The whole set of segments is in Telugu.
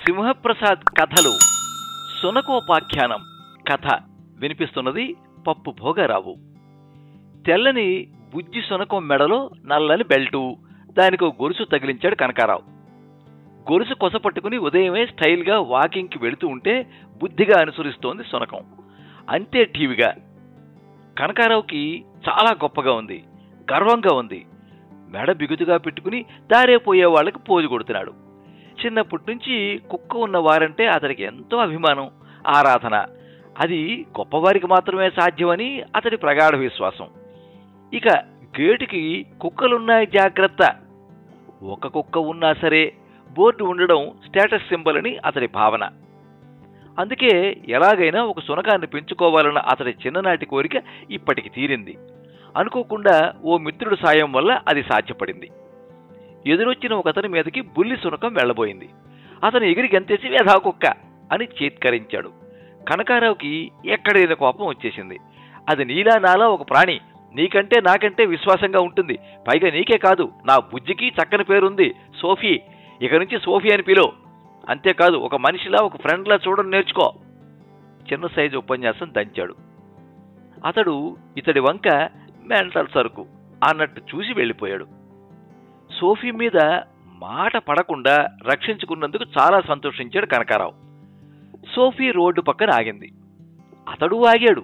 సింహప్రసాద్ కథలు సునకోపాఖ్యానం కథ వినిపిస్తున్నది పప్పు భోగారావు. తెల్లని బుజ్జి సునకం మెడలో నల్లని బెల్టు, దానికో గొలుసు తగిలించాడు కనకారావు. గొలుసు కొసపట్టుకుని ఉదయమే స్టైల్గా వాకింగ్కి వెళుతూ ఉంటే బుద్ధిగా అనుసరిస్తోంది సునకం. అంతే టీవీగా. కనకారావుకి చాలా గొప్పగా ఉంది, గర్వంగా ఉంది. మెడ బిగుతుగా పెట్టుకుని దారే పోయే వాళ్ళకి పోజు కొడుతున్నాడు. చిన్నప్పటి నుంచి కుక్క ఉన్న వారంటే అతడికి ఎంతో అభిమానం, ఆరాధన. అది గొప్పవారికి మాత్రమే సాధ్యమని అతడి ప్రగాఢ విశ్వాసం. ఇక గేటుకి కుక్కలున్నాయి జాగ్రత్త, ఒక కుక్క ఉన్నా సరే బోర్డు ఉండడం స్టేటస్ సింబల్ అని అతడి భావన. అందుకే ఎలాగైనా ఒక సునకాన్ని పెంచుకోవాలన్న అతడి చిన్ననాటి కోరిక ఇప్పటికి తీరింది. అనుకోకుండా ఓ మిత్రుడి సాయం వల్ల అది సాధ్యపడింది. ఎదురొచ్చిన ఒక అతని మీదకి బుల్లి సునకం వెళ్లబోయింది. అతను ఎగిరి గంతేసి వేధా కుక్క అని చేత్కరించాడు. కనకారావుకి ఎక్కడైనా కోపం వచ్చేసింది. అది నీలా నాలా ఒక ప్రాణి, నీకంటే నాకంటే విశ్వాసంగా ఉంటుంది. పైగా నీకే కాదు, నా బుజ్జికి చక్కని పేరుంది, సోఫీ. ఇక నుంచి సోఫీ అని పిలో. అంతేకాదు, ఒక మనిషిలా ఒక ఫ్రెండ్లా చూడడం నేర్చుకో. చిన్న సైజు ఉపన్యాసం దంచాడు. అతడు ఇతడి వంక మెంటల్ సరుకు అన్నట్టు చూసి వెళ్ళిపోయాడు. సోఫీ మీద మాట పడకుండా రక్షించుకున్నందుకు చాలా సంతోషించాడు కనకారావు. సోఫీ రోడ్డు పక్కన ఆగింది. అతడు ఆగాడు.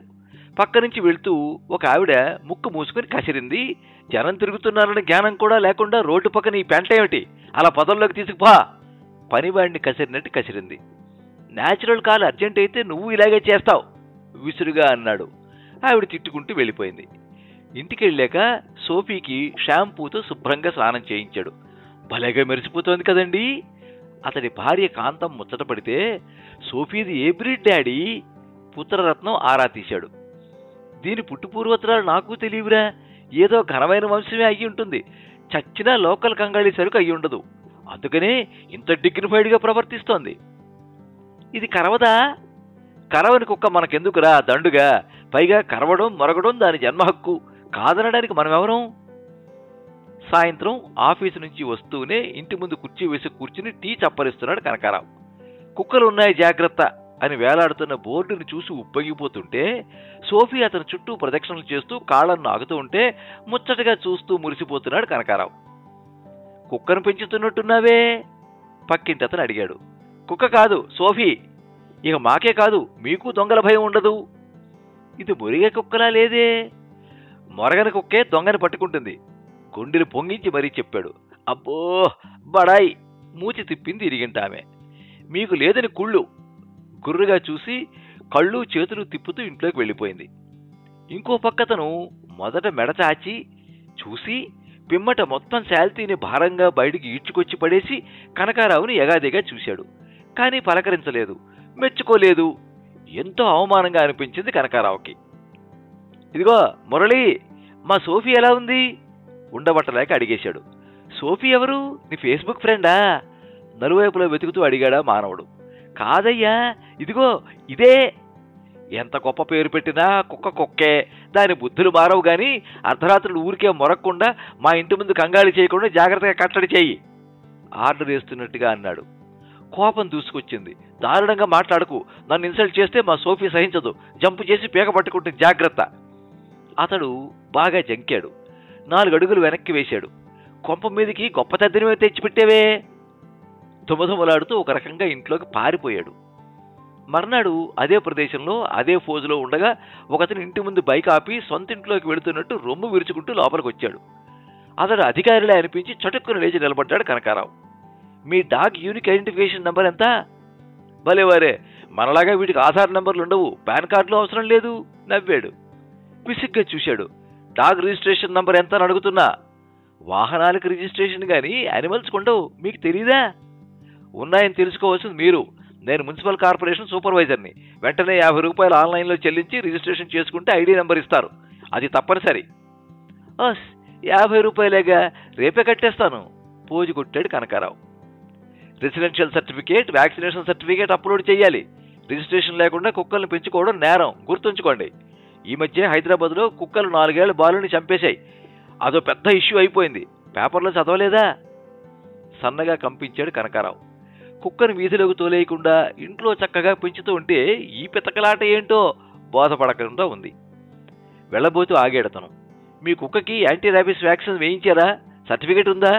పక్క నుంచి వెళుతూ ఒక ఆవిడ ముక్కు మూసుకుని కసిరింది. జనం తిరుగుతున్నారని జ్ఞానం కూడా లేకుండా రోడ్డు పక్కన ఈ పెంట ఏమిటి, అలా పొదల్లోకి తీసుకుపా. పనివాడిని కసిరినట్టు కసిరింది. న్యాచురల్ కాల్ అర్జెంట్ అయితే నువ్వు ఇలాగే చేస్తావు విసురుగా అన్నాడు. ఆవిడ తిట్టుకుంటూ వెళ్ళిపోయింది. ఇంటికి వెళ్ళాక సోఫీకి షాంపూతో శుభ్రంగా స్నానం చేయించాడు. భలేగా మెరిసిపోతోంది కదండి. అతడి భార్య కాంతం ముచ్చట పడితే, సోఫీది ఏ బ్రీడ్ డాడీ? పుత్రరత్నం ఆరా తీశాడు. దీని పుట్టుపూర్వోత్తరాలు నాకు తెలియవురా. ఏదో ఘనమైన వంశమే అయ్యి ఉంటుంది. చచ్చినా లోకల్ కంగాళీ సరుకు అయ్యి ఉండదు. అందుకనే ఇంత డిగ్నిఫైడ్గా ప్రవర్తిస్తోంది. ఇది కరవదా? కరవని కుక్క మనకెందుకురా దండుగా. పైగా కరవడం మొరగడం దాని జన్మ హక్కు, కాదనడానికి మనమెవరం? సాయంత్రం ఆఫీసు నుంచి వస్తూనే ఇంటి ముందు కుర్చీ వేసి కూర్చుని టీ చప్పరిస్తున్నాడు కనకారావు. కుక్కలు ఉన్నాయి జాగ్రత్త అని వేలాడుతున్న బోర్డుని చూసి ఉప్పొంగిపోతుంటే, సోఫీ అతని చుట్టూ ప్రదక్షిణలు చేస్తూ కాళ్ళను నాగుతూ ఉంటే ముచ్చటగా చూస్తూ మురిసిపోతున్నాడు కనకారావు. కుక్కను పెంచుతున్నట్టున్నావే పక్కింటి అతను అడిగాడు. కుక్క కాదు, సోఫీ. ఇక మాకే కాదు, మీకు దొంగల భయం ఉండదు. ఇది మురిగే కుక్కలా లేదే. మొరగని కుక్కే దొంగని పట్టుకుంటుంది. గుండెలు పొంగించి మరీ చెప్పాడు. అబ్బో బడాయి. మూచి తిప్పింది ఇరిగింటామె. మీకు లేదని కుళ్ళు. గుర్రుగా చూసి కళ్ళు చేతులు తిప్పుతూ ఇంట్లోకి వెళ్ళిపోయింది. ఇంకో పక్కతను మొదట మెడచాచి చూసి పిమ్మట మొత్తం శాల్తీని భారంగా బయటికి ఈడ్చుకొచ్చి పడేసి కనకారావుని ఎగాదిగా చూశాడు. కానీ పలకరించలేదు, మెచ్చుకోలేదు. ఎంతో అవమానంగా అనిపించింది కనకారావుకి. ఇదిగో మురళి, మా సోఫీ ఎలా ఉంది? ఉండబట్టలేక అడిగేశాడు. సోఫీ ఎవరు? నీ ఫేస్బుక్ ఫ్రెండా? నలువైపులో వెతుకుతూ అడిగాడా మానవుడు. కాదయ్యా, ఇదిగో ఇదే. ఎంత గొప్ప పేరు పెట్టినా కుక్క కుక్కే. దాని బుద్ధులు మారవు గాని అర్ధరాత్రులు ఊరికే మొరక్కుండా మా ఇంటి ముందు కంగాళి చేయకుండా జాగ్రత్తగా కట్టడి చేయి ఆర్డర్ వేస్తున్నట్టుగా అన్నాడు. కోపం దూసుకొచ్చింది. దారుణంగా మాట్లాడకు, నన్ను ఇన్సల్ట్ చేస్తే మా సోఫీ సహించదు, జంపు చేసి పీక పట్టుకుంటుంది జాగ్రత్త. అతడు బాగా జంకాడు. 4 అడుగులు వెనక్కి వేశాడు. కొంప మీదకి గొప్ప తద్దినమే తెచ్చిపెట్టేవే. దుమదుమలాడుతూ ఒక రకంగా ఇంట్లోకి పారిపోయాడు. మర్నాడు అదే ప్రదేశంలో అదే ఫోజులో ఉండగా ఒకతను ఇంటి ముందు బైక్ ఆపి సొంతింట్లోకి వెళుతున్నట్టు రొమ్ము విరుచుకుంటూ లోపలికి వచ్చాడు. అతడు అధికారిలా అనిపించి చటుక్కున లేచి నిలబడ్డాడు కనకారావు. మీ డాగ్ యూనిక్ ఐడెంటిఫికేషన్ నెంబర్ ఎంత? భలేవారే, మనలాగా వీటికి ఆధార్ నెంబర్లు ఉండవు, పాన్ కార్డులు అవసరం లేదు నవ్వాడు. విసిగ్గా చూశాడు. డాగ్ రిజిస్ట్రేషన్ నంబర్ ఎంత అని అడుగుతున్నా. వాహనాలకు రిజిస్ట్రేషన్ కానీ యానిమల్స్కి ఉండవు, మీకు తెలీదా? ఉన్నాయని తెలుసుకోవాల్సింది మీరు. నేను మున్సిపల్ కార్పొరేషన్ సూపర్వైజర్ని. వెంటనే 50 రూపాయలు ఆన్లైన్లో చెల్లించి రిజిస్ట్రేషన్ చేసుకుంటే ఐడి నెంబర్ ఇస్తారు, అది తప్పనిసరి. 50 రూపాయలేగా, రేపే కట్టేస్తాను పోజు కొట్టాడు Kanakarao. Residential certificate, vaccination certificate upload చేయాలి. రిజిస్ట్రేషన్ లేకుండా కుక్కల్ని పెంచుకోవడం నేరం, గుర్తుంచుకోండి. ఈ మధ్య హైదరాబాద్లో కుక్కలు 4 ఏళ్ల బాలుని చంపేశాయి. అదో పెద్ద ఇష్యూ అయిపోయింది. పేపర్లో చదవలేదా? సన్నగా కంపించాడు కనకారావు. కుక్కను వీధిలోకి తోలేయకుండా ఇంట్లో చక్కగా పెంచుతూ ఉంటే ఈ పితకలాట ఏంటో బోధపడకుండా ఉంది. వెళ్ళబోతూ ఆగాడతను. మీ కుక్కకి యాంటీ ర్యాబిస్ వ్యాక్సిన్ వేయించారా? సర్టిఫికేట్ ఉందా?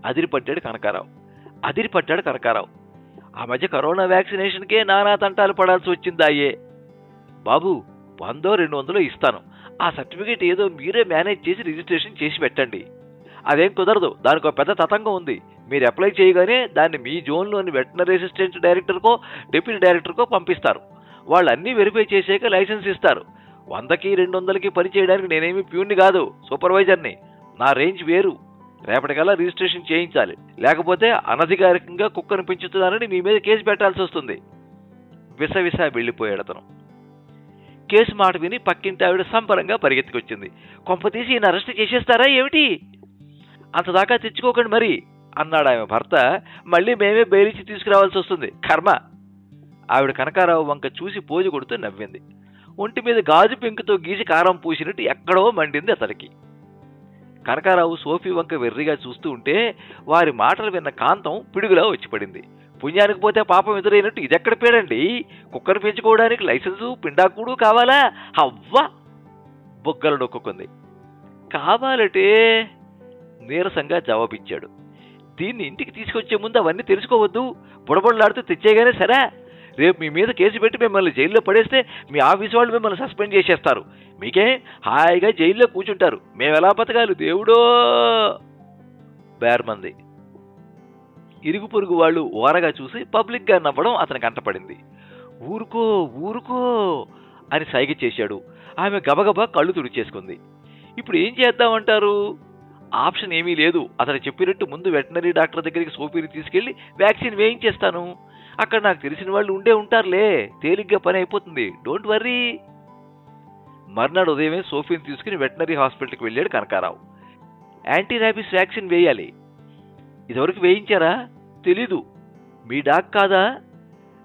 అదిరిపట్టాడు కనకారావు. ఆ మధ్య కరోనా వ్యాక్సినేషన్కే నానా తంటాలు పడాల్సి వచ్చిందాయే. బాబు, 100-200 ఇస్తాను. ఆ సర్టిఫికేట్ ఏదో మీరే మేనేజ్ చేసి రిజిస్ట్రేషన్ చేసి పెట్టండి. అదేం కుదరదు, దానికి ఒక పెద్ద తతంగం ఉంది. మీరు అప్లై చేయగానే దాన్ని మీ జోన్లోని వెటనరీ అసిస్టెంట్ డైరెక్టర్కో డిప్యూటీ డైరెక్టర్కో పంపిస్తారు. వాళ్ళు అన్నీ వెరిఫై చేసాక లైసెన్స్ ఇస్తారు. 100-200కి పని చేయడానికి నేనేమి ప్యూన్ని కాదు, సూపర్వైజర్ని. నా రేంజ్ వేరు. రేపటికల్లా రిజిస్ట్రేషన్ చేయించాలి, లేకపోతే అనధికారికంగా కుక్కను పెంచుతున్నానని మీ మీద కేసు పెట్టాల్సి వస్తుంది. విసవిసా వెళ్ళిపోయాడు అతను. కేసు మాట విని పక్కింటి ఆవిడ సంబరంగా పరిగెత్తుకొచ్చింది. కొంపతీసి ఈయన అరెస్ట్ చేసేస్తారా ఏమిటి? అంతదాకా తెచ్చుకోకండి మరి అన్నాడు ఆమె భర్త. మళ్ళీ మేమే బెయిలిచ్చి తీసుకురావాల్సి వస్తుంది, కర్మ. ఆవిడ కనకారావు వంక చూసి పోజు కొడుతూ నవ్వింది. ఒంటి మీద గాజు పెంకుతో గీసి కారం పూసినట్టు ఎక్కడో మండింది అతనికి. కనకారావు సోఫీ వంక వెర్రిగా చూస్తూ ఉంటే వారి మాటలు విన్న కాంతం పిడుగులా వచ్చి పడింది. పుణ్యానికి పోతే పాపం ఎదురైనట్టు ఇదెక్కడ పేడండి? కుక్కను పెంచుకోవడానికి లైసెన్సు పిండాకుడు కావాలా? అవ్వా! బొగ్గలు నొక్కుంది. కావాలటే నీరసంగా జవాబిచ్చాడు. దీన్ని ఇంటికి తీసుకొచ్చే ముందు అవన్నీ తెలుసుకోవద్దు, బుడబుడలాడుతూ తెచ్చేగానే సరే. రేపు మీ మీద కేసు పెట్టి మిమ్మల్ని జైల్లో పడేస్తే మీ ఆఫీస్ వాళ్ళు మిమ్మల్ని సస్పెండ్ చేసేస్తారు. మీకే హాయిగా జైల్లో కూర్చుంటారు. మేమెలా బతకాలి దేవుడో? బేర్మంది. ఇరుగు పొరుగు వాళ్ళు ఓరగా చూసి పబ్లిక్గా నవ్వడం అతనికి అంటపడింది. ఊరుకో ఊరుకో అని సైగ చేశాడు. ఆమె గబగబా కళ్ళు తుడిచేసుకుంది. ఇప్పుడు ఏం చేద్దామంటారు? ఆప్షన్ ఏమీ లేదు. అతను చెప్పినట్టు ముందు వెటనరీ డాక్టర్ దగ్గరికి సోఫీని తీసుకెళ్లి వ్యాక్సిన్ వేయించేస్తాను. అక్కడ నాకు తెలిసిన వాళ్ళు ఉంటారులే, తేలిగ్గా పని అయిపోతుంది. Don't worry. మర్నాడు ఉదయమే సోఫీని తీసుకుని వెటనరీ హాస్పిటల్కి వెళ్ళాడు కనకారావు. యాంటీ ర్యాబిస్ వ్యాక్సిన్ వేయాలి. ఇదివరకు వేయించారా? తెలీదు. మీ డాక్ కాదా?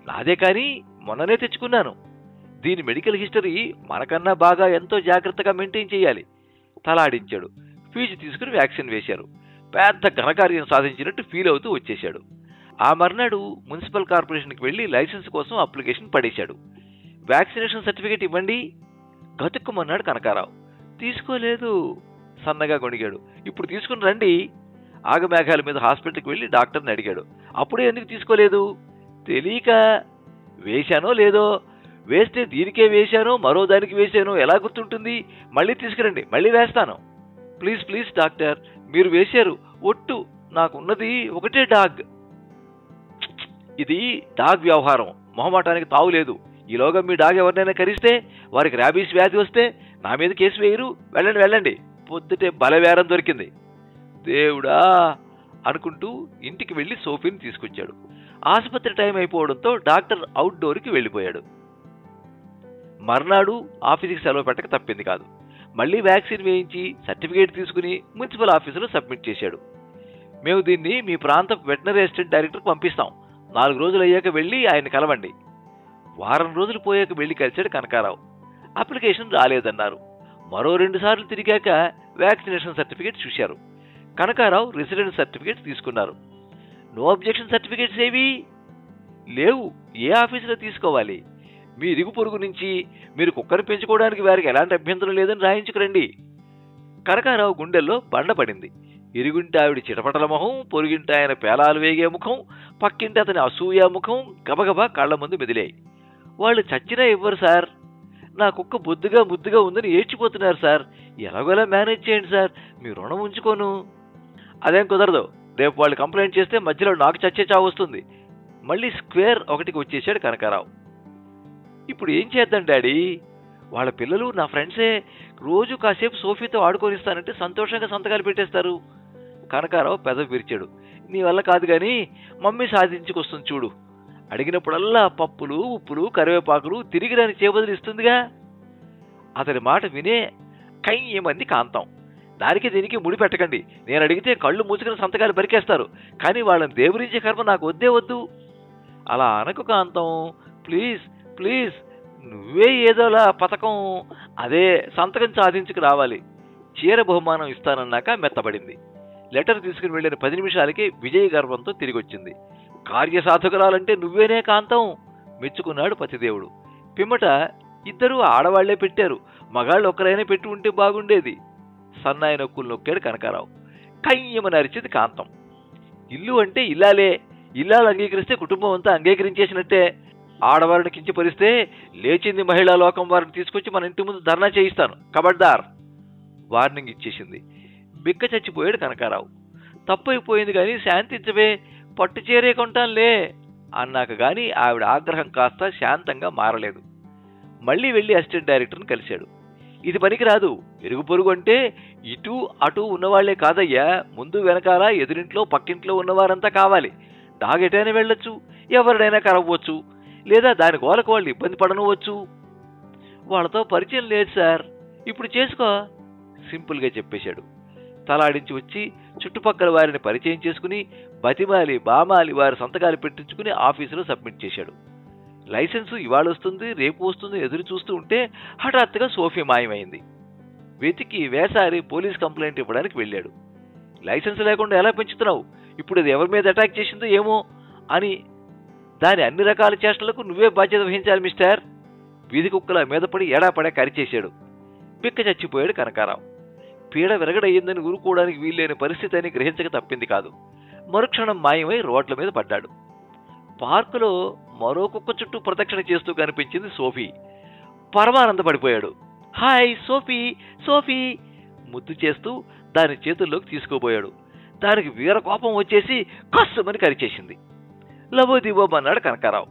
నాదే, కానీ మొన్ననే తెచ్చుకున్నాను. దీని మెడికల్ హిస్టరీ మనకన్నా బాగా ఎంతో జాగ్రత్తగా మెయింటైన్ చేయాలి. తలాడించాడు. ఫీజు తీసుకుని వ్యాక్సిన్ వేశారు. పెద్ద ఘనకార్యం సాధించినట్టు ఫీల్ అవుతూ వచ్చేశాడు. ఆ మర్నాడు మున్సిపల్ కార్పొరేషన్కి వెళ్ళి లైసెన్స్ కోసం అప్లికేషన్ పడేశాడు. వ్యాక్సినేషన్ సర్టిఫికేట్ ఇవ్వండి గతుక్కుమన్నాడు కనకారావు. తీసుకోలేదు సన్నగా గొణిగాడు. ఇప్పుడు తీసుకుని రండి. ఆగమేఘాల మీద హాస్పిటల్కి వెళ్ళి డాక్టర్ని అడిగాడు. అప్పుడే ఎందుకు తీసుకోలేదు? తెలియక. వేశానో లేదో? వేస్తే దీనికే వేశానో మరో దానికి వేశానో ఎలా గుర్తుంటుంది? మళ్ళీ తీసుకురండి, మళ్ళీ వేస్తాను. ప్లీజ్ ప్లీజ్ డాక్టర్, మీరు వేశారు ఒట్టు. నాకున్నది ఒకటే డాగ్. ఇది డాగ్ వ్యవహారం, మొహమాటానికి తావులేదు. ఈలోగా మీ డాగ్ ఎవరినైనా కరిస్తే, వారికి ర్యాబీస్ వ్యాధి వస్తే నా మీద కేసు వేయరు. వెళ్ళండి వెళ్ళండి. పొద్దుటే బలవేరం దొరికింది. దేవుడా అనుకుంటూ ఇంటికి వెళ్ళి సోఫీని తీసుకొచ్చాడు. ఆసుపత్రి టైం అయిపోవడంతో డాక్టర్ అవుట్డోర్కి వెళ్ళిపోయాడు. మర్నాడు ఆఫీస్కి సెలవు పెట్టక తప్పింది కాదు. మళ్ళీ వ్యాక్సిన్ వేయించి సర్టిఫికేట్ తీసుకుని మున్సిపల్ ఆఫీసులో సబ్మిట్ చేశాడు. మేము దీన్ని మీ ప్రాంత వెటనరీ అసిస్టెంట్ డైరెక్టర్కి పంపిస్తాం. 4 రోజులు అయ్యాక వెళ్ళి ఆయన కలవండి. వారం రోజులు పోయాక వెళ్ళి కలిశాడు కనకారావు. అప్లికేషన్ రాలేదన్నారు. మరో 2 సార్లు తిరిగాక వ్యాక్సినేషన్ సర్టిఫికేట్ చూశారు. కనకారావు రెసిడెన్స్ సర్టిఫికేట్ తీసుకున్నారు. నో అబ్జెక్షన్ సర్టిఫికేట్స్ ఏవి లేవు. ఏ ఆఫీసులో తీసుకోవాలి? మీ ఇరుగు పొరుగు నుంచి మీరు కుక్కను పెంచుకోవడానికి వారికి ఎలాంటి అభ్యంతరం లేదని రాయించుకురండి. కనకారావు గుండెల్లో బండపడింది. ఇరుగుంటి ఆవిడ చిటపటల ముఖం, పొరుగింటి ఆయన పేలాలు వేగే ముఖం, పక్కింటి అతని అసూయ ముఖం గబగబా కళ్ల ముందు మెదిలాయి. వాళ్ళు చచ్చినా ఇవ్వరు సార్. నా కుక్క బొద్దుగా ముద్దుగా ఉందని ఏడ్చిపోతున్నారు సార్. ఎలాగోలా మేనేజ్ చేయండి సార్, మీ రుణం ఉంచుకోను. అదేం కుదరదు. రేపు వాళ్ళు కంప్లైంట్ చేస్తే మధ్యలో నాకు చచ్చే చావు వస్తుంది. మళ్ళీ స్క్వేర్ ఒకటికి వచ్చేసాడు కనకారావు. ఇప్పుడు ఏం చేద్దాం డాడీ? వాళ్ళ పిల్లలు నా ఫ్రెండ్సే. రోజు కాసేపు సోఫీతో ఆడుకొనిస్తానంటే సంతోషంగా సంతకాలు పెట్టేస్తారు. కనకారావు పెదవి విరిచాడు. నీ వల్ల కాదు కానీ మమ్మీ సాధించుకొస్తుంది చూడు. అడిగినప్పుడల్లా పప్పులు ఉప్పులు కరివేపాకులు తిరిగి రాని చేబదులు ఇస్తుందిగా. అతని మాట వినే కయ్యమంది కాంతం. దానికి దీనికి ముడి పెట్టకండి. నేను అడిగితే కళ్ళు మూసుకుని సంతకాలు బరికేస్తారు. కానీ వాళ్ళని దేవురించే కర్మ నాకు వద్దే వద్దు. అలా అనకు కాంతం, ప్లీజ్ ప్లీజ్. నువ్వే ఏదోలా పథకం, అదే సంతకం సాధించుకు రావాలి. చీర బహుమానం ఇస్తానన్నాక మెత్తబడింది. లెటర్ తీసుకుని వెళ్ళిన 10 నిమిషాలకి విజయ గర్వంతో తిరిగి వచ్చింది. కార్యసాధకురాలంటే నువ్వేనే కాంతం మెచ్చుకున్నాడు పతిదేవుడు. పిమ్మట ఇద్దరూ ఆడవాళ్లే పెట్టారు, మగాళ్ళు ఒక్కరైనా పెట్టి ఉంటే బాగుండేది. సన్నాయి నొక్కులు నొక్కాడు కనకారావు. కయ్యమని అరిచింది కాంతం. ఇల్లు అంటే ఇల్లాలే, ఇల్లాలు అంగీకరిస్తే కుటుంబం అంతా అంగీకరించేసినట్టే. ఆడవారిని కించపరిస్తే లేచింది మహిళా లోకం వారిని తీసుకొచ్చి మన ఇంటి ముందు ధర్నా చేయిస్తాను, కబడ్దార్ వార్నింగ్ ఇచ్చేసింది. బిక్క చచ్చిపోయాడు కనకారావు. తప్పైపోయింది కానీ శాంతించవే, పట్టు చీరే కొంటానులే అన్నాక గాని ఆవిడ ఆగ్రహం కాస్త శాంతంగా మారలేదు. మళ్లీ వెళ్లి అసిస్టెంట్ డైరెక్టర్ని కలిశాడు. ఇది పనికిరాదు, ఇరుగు పొరుగు అంటే ఇటు అటు ఉన్నవాళ్లే కాదయ్యా, ముందు వెనకాల ఎదురింట్లో పక్కింట్లో ఉన్నవారంతా కావాలి. డాగెటైనా వెళ్ళొచ్చు, ఎవరినైనా కరవచ్చు, లేదా దాని గోలకు వాళ్ళు ఇబ్బంది పడనవచ్చు. వాళ్ళతో పరిచయం లేదు సార్, ఇప్పుడు చేసుకో సింపుల్గా చెప్పేశాడు. తలాడించి వచ్చి చుట్టుపక్కల వారిని పరిచయం చేసుకుని బతిమాలి బామాలి వారి సంతకాలు పెట్టించుకుని ఆఫీసులో సబ్మిట్ చేశాడు. లైసెన్సు ఇవాళ వస్తుంది రేపు వస్తుంది ఎదురు చూస్తూ ఉంటే హఠాత్తుగా సోఫీ మాయమైంది. వెతికి వేసారి పోలీస్ కంప్లైంట్ ఇవ్వడానికి వెళ్ళాడు. లైసెన్స్ లేకుండా ఎలా పెంచుతున్నావు, ఇప్పుడు అది ఎవరి మీద అటాక్ చేసిందో ఏమో అని దాని అన్ని రకాల చేష్టలకు నువ్వే బాధ్యత వహించాలి మిస్టర్. వీధి కుక్కల మీద పడి ఏడాపడే కరిచేశాడు. పిక్క చచ్చిపోయాడు కనకారావు. పీడ విరగడయ్యిందని ఊరుకోవడానికి వీల్లేని పరిస్థితి అని గ్రహించక తప్పింది కాదు. మరుక్షణం మాయమై రోడ్ల మీద పడ్డాడు. పార్కులో మరో కుక్క చుట్టూ ప్రదక్షిణ చేస్తూ కనిపించింది సోఫీ. పరమానందపడిపోయాడు. హాయ్ సోఫీ, సోఫీ ముద్దు చేస్తూ దాని చేతుల్లోకి తీసుకోబోయాడు. దానికి వీర కోపం వచ్చేసి కస్సుమని కరిచేసింది. లబోదిబోమన్నాడు కనకారావు.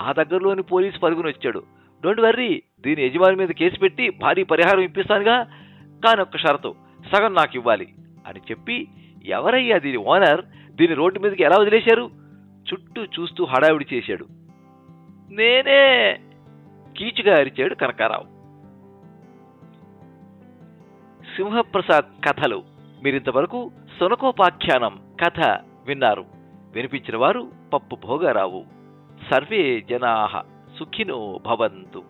ఆ దగ్గరలోని పోలీసు పరుగుని వచ్చాడు. డోంట్ వర్రీ, దీని యజమాని మీద కేసు పెట్టి భారీ పరిహారం ఇప్పిస్తానుగా, కానీ ఒక్క షరతు, సగం నాకు ఇవ్వాలి అని చెప్పి, ఎవరయ్యా దీని ఓనర్, దీని రోడ్డు మీదకి ఎలా వదిలేశారు చుట్టూ చూస్తూ హడావిడి చేశాడు. నేనే కీచుగా అరిచాడు కనకారావు. సింహప్రసాద్ కథలు మీరింతవరకు శునకోపాఖ్యానం కథ విన్నారు. వినిపించిన వారు పప్పు భోగారావు. సర్వే జనాః సుఖినో భవంతు.